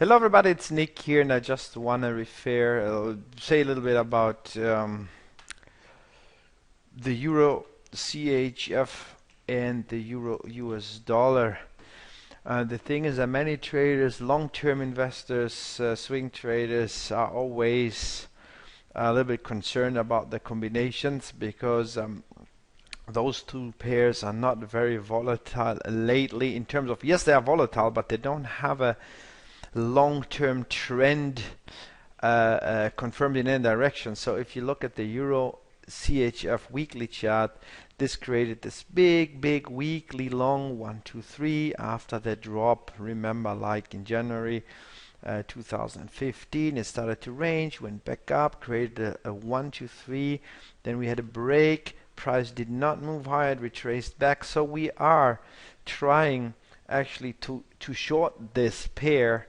Hello everybody, it's Nick here, and I just want to say a little bit about the Euro CHF and the Euro US dollar. The thing is that many traders, long-term investors, swing traders are always a little bit concerned about the combinations because those two pairs are not very volatile lately in terms of, yes, they are volatile, but they don't have a long-term trend confirmed in any direction. So if you look at the Euro CHF weekly chart, this created this big weekly long 1 2 3 after the drop. Remember, like in January 2015, it started to range, went back up, created a 1 2 3, then we had a break, price did not move higher, it retraced back. So we are trying actually to short this pair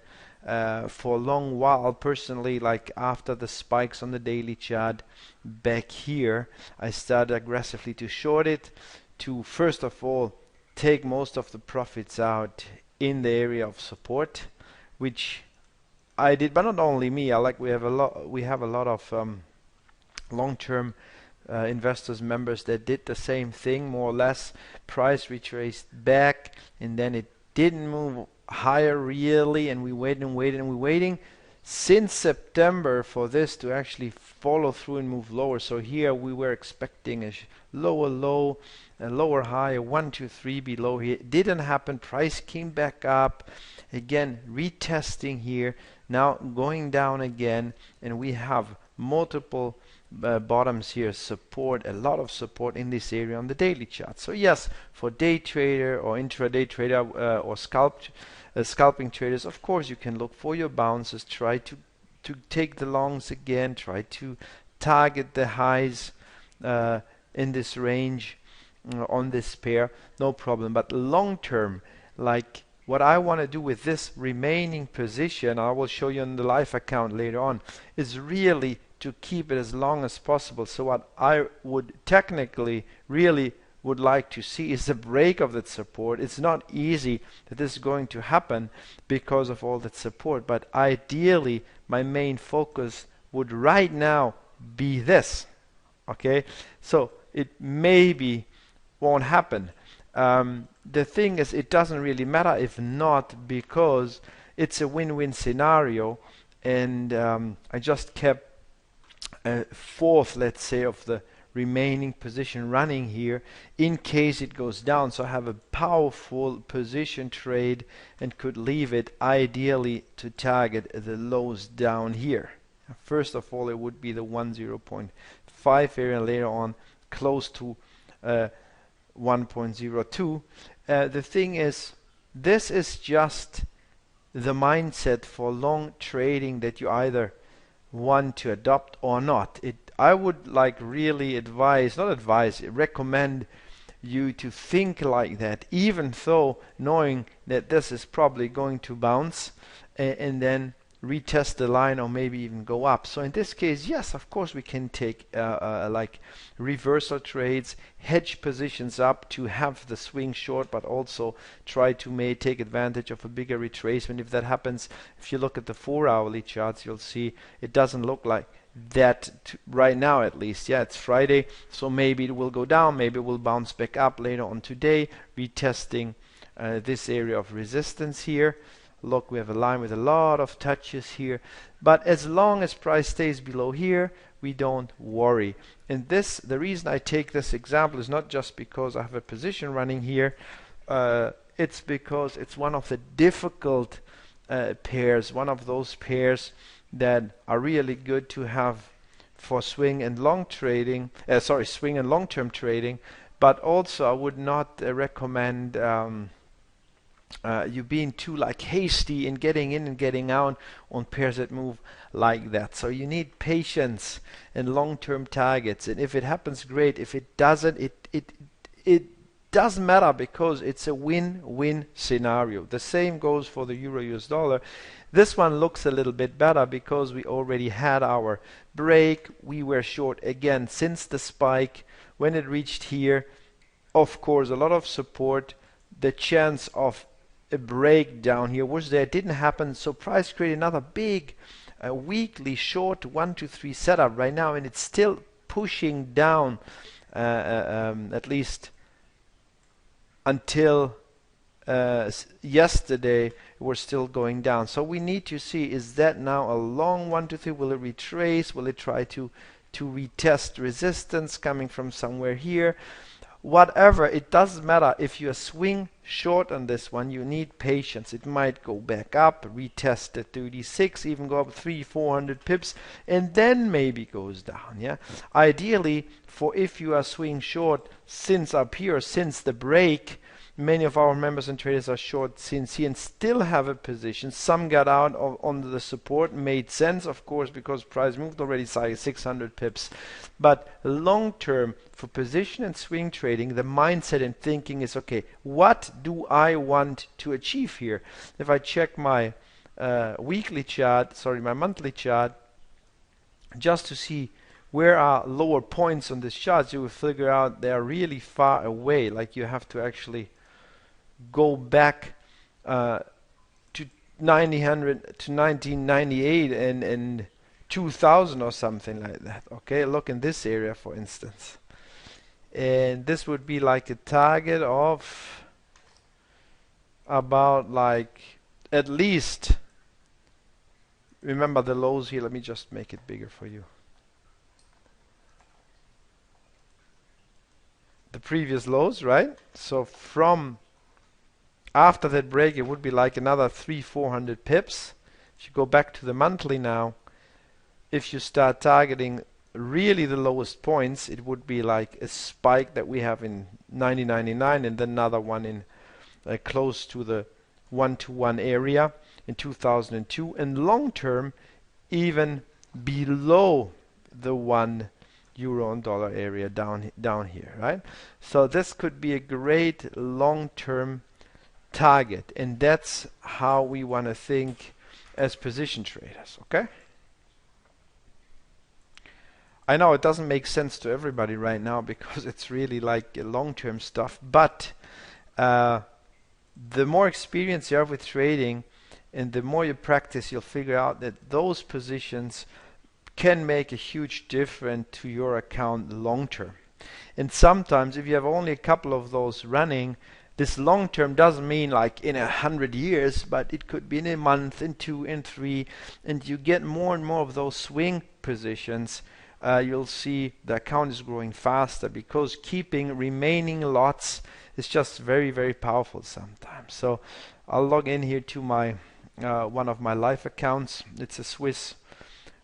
for a long while. Personally, like after the spikes on the daily chart back here, I started aggressively to short it, to first of all take most of the profits out in the area of support, which I did, but not only me. We have a lot of long-term investors, members that did the same thing, more or less. Price retraced back and then it didn't move higher really, and we waited and waited and we're waiting since September for this to actually follow through and move lower. So here we were expecting a lower low, a lower high, a 1 2 3 below here. It didn't happen. Price came back up again, retesting here, now going down again, and we have multiple bottoms here, support, a lot of support in this area on the daily chart. So yes, for day trader or intraday trader or scalping traders, of course you can look for your bounces, try to take the longs again, try to target the highs in this range on this pair, no problem. But long term, like what I want to do with this remaining position, I will show you on the live account later on, is really to keep it as long as possible. So what I would technically really would like to see is a break of that support. It's not easy that this is going to happen because of all that support, but ideally my main focus would right now be this. Okay, so it maybe won't happen. The thing is, it doesn't really matter if not, because it's a win-win scenario, and I just kept a fourth, let's say, of the remaining position running here in case it goes down. So I have a powerful position trade and could leave it ideally to target the lows down here. First of all, it would be the 10.5 area, and later on close to 1.02. The thing is, this is just the mindset for long trading that you either want to adopt or not. I would really recommend you to think like that, even though knowing that this is probably going to bounce and then retest the line or maybe even go up. So in this case, yes, of course we can take like reversal trades, hedge positions up to have the swing short, but also try to take advantage of a bigger retracement if that happens. If you look at the 4-hourly charts, you'll see it doesn't look like that right now, at least. Yeah, it's Friday, so maybe it will go down, maybe it will bounce back up later on today, retesting this area of resistance here. Look, we have a line with a lot of touches here, but as long as price stays below here, we don't worry. And this, the reason I take this example is not just because I have a position running here, it's because it's one of the difficult pairs, one of those pairs that are really good to have for swing and long trading, swing and long-term trading, but also I would not recommend you being too hasty in getting in and getting out on pairs that move like that. So you need patience and long-term targets, and if it happens, great. If it doesn't, it doesn't matter, because it's a win-win scenario. The same goes for the Euro US dollar. This one looks a little bit better because we already had our break. We were short again since the spike. When it reached here, of course, a lot of support. The chance of a breakdown here was there. It didn't happen, so price created another big weekly short 1 to 3 setup right now, and it's still pushing down at least until yesterday. We're still going down, so we need to see, is that now a long 1 to 3? Will it retrace? Will it try to retest resistance coming from somewhere here? Whatever, it doesn't matter. If you swing short on this one, you need patience. It might go back up, retest at 36, even go up 300-400 pips, and then maybe goes down. Yeah, ideally, for if you are swing short since up here, since the break, many of our members and traders are short since here and still have a position. Some got out under the support, made sense, of course, because price moved already 600 pips. But long term, for position and swing trading, the mindset and thinking is, okay, what do I want to achieve here? If I check my monthly chart, just to see where are lower points on this chart, you will figure out they are really far away. Like you have to actually go back to 1998 and 2000 or something like that. Okay, look in this area, for instance, and this would be like a target of about like at least, remember the lows here, let me just make it bigger for you. The previous lows, right? So from after that break, it would be like another 300-400 pips. If you go back to the monthly now, if you start targeting really the lowest points, it would be like a spike that we have in 1999, and then another one in close to the 1-to-1 area in 2002, and long term even below the €1 and dollar area down here, right? So this could be a great long-term target, and that's how we want to think as position traders. Okay, I know it doesn't make sense to everybody right now because it's really like long-term stuff, but the more experience you have with trading and the more you practice, you'll figure out that those positions can make a huge difference to your account long term. And sometimes if you have only a couple of those running, this long term doesn't mean like in 100 years, but it could be in a month, in 2, in 3, and you get more and more of those swing positions. You'll see the account is growing faster because keeping remaining lots is just very, very powerful sometimes. So I'll log in here to my one of my live accounts. It's a Swiss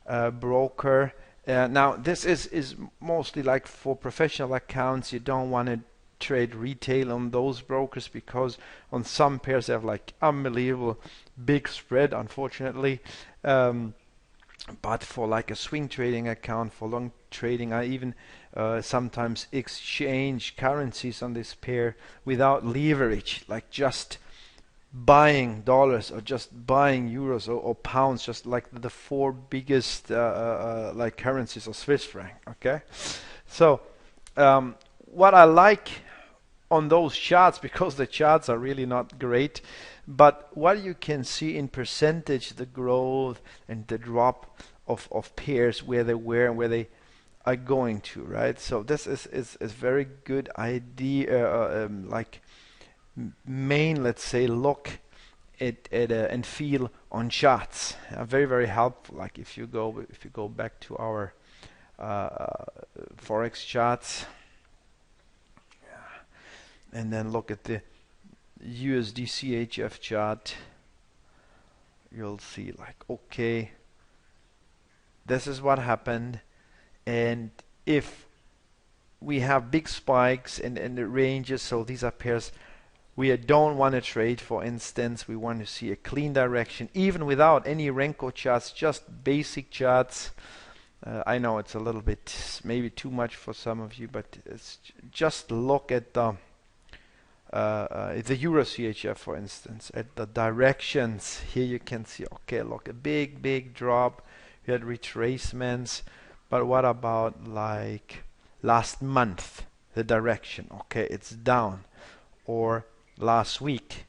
broker. Now this is mostly like for professional accounts. You don't want to trade retail on those brokers because on some pairs they have like unbelievable big spread, unfortunately. But for like a swing trading account, for long trading, I even sometimes exchange currencies on this pair without leverage, like just buying dollars or just buying euros or pounds, just like the 4 biggest like currencies or Swiss franc. Okay, so what I like on those charts, because the charts are really not great, but what you can see in percentage, the growth and the drop of pairs, where they were and where they are going to, right? So this is very good idea, like main, let's say, look at and feel on charts. Very, very helpful. Like if you go back to our Forex charts, and then look at the USD CHF chart, you'll see like, okay, this is what happened. And if we have big spikes and the ranges, so these are pairs we don't want to trade. For instance, we want to see a clean direction even without any Renko charts, just basic charts. I know it's a little bit maybe too much for some of you, but it's just look at the Euro CHF, for instance, at the directions. Here you can see, okay, look, a big drop. We had retracements, but what about like last month, the direction? Okay, it's down. Or last week,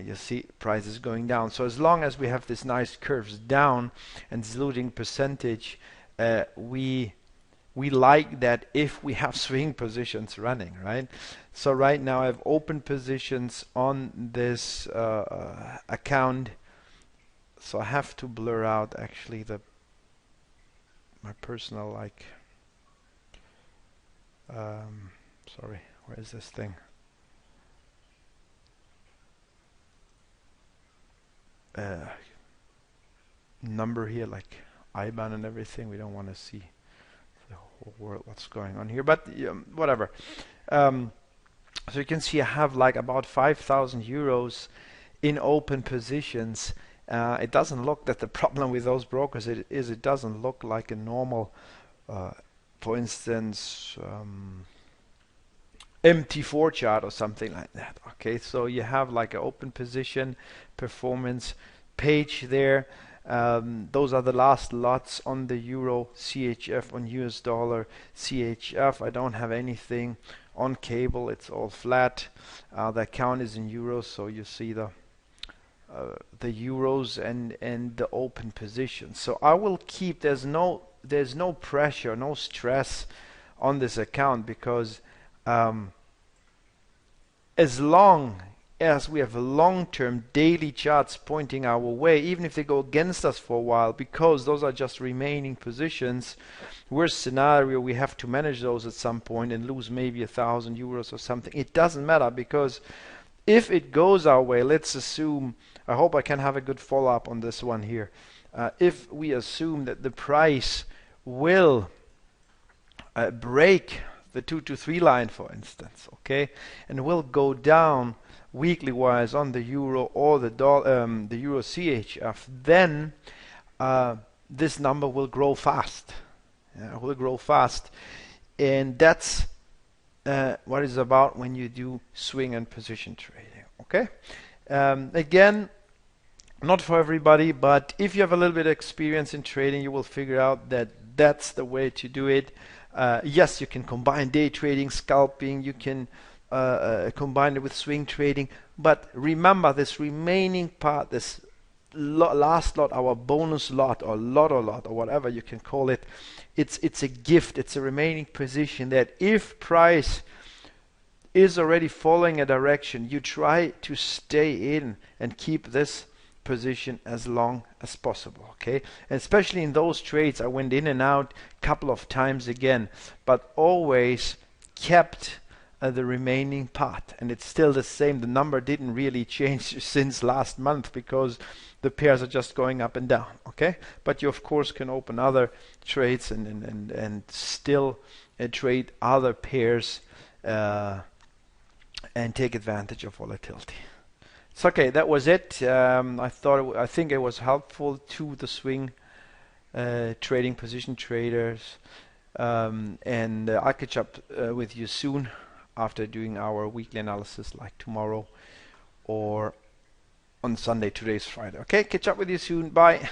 You see price is going down. So as long as we have this nice curves down and diluting percentage, we like that if we have swing positions running, right? So right now I have open positions on this account. So I have to blur out actually my personal sorry, where is this thing? Number here, like IBAN and everything. We don't want to see the whole world what's going on here, but whatever. So you can see I have like about 5,000 euros in open positions. It doesn't look that the problem with those brokers it doesn't look like a normal, for instance, MT4 chart or something like that. Okay, so you have like an open position performance page there. Those are the last lots on the euro CHF, on US dollar CHF. I don't have anything on cable, it's all flat. The account is in euros, so you see the euros and the open position. So I will keep, there's no pressure, no stress on this account, because as long as we have long-term daily charts pointing our way, even if they go against us for a while, because those are just remaining positions, worst scenario we have to manage those at some point and lose maybe 1,000 euros or something. It doesn't matter, because if it goes our way, let's assume, I hope I can have a good follow-up on this one here. If we assume that the price will break the 2 to 3 line, for instance, okay, and will go down weekly wise on the euro or the euro CHF, then this number will grow fast. It will grow fast, and that's what it's about when you do swing and position trading. Okay, again, not for everybody, but if you have a little bit of experience in trading, you will figure out that that's the way to do it. Yes, you can combine day trading, scalping, you can combine it with swing trading, but remember this remaining part, this last lot, our bonus lot or lotto lot or whatever you can call it, it's a gift, it's a remaining position that if price is already following a direction, you try to stay in and keep this position as long as possible. Okay, and especially in those trades I went in and out a couple of times again, but always kept the remaining part, and it's still the same. The number didn't really change since last month, because the pairs are just going up and down. Okay, but you of course can open other trades and still trade other pairs and take advantage of volatility. So okay, that was it. I think it was helpful to the swing trading position traders, and I'll catch up with you soon after doing our weekly analysis, like tomorrow or on Sunday. Today's Friday. Okay, catch up with you soon. Bye.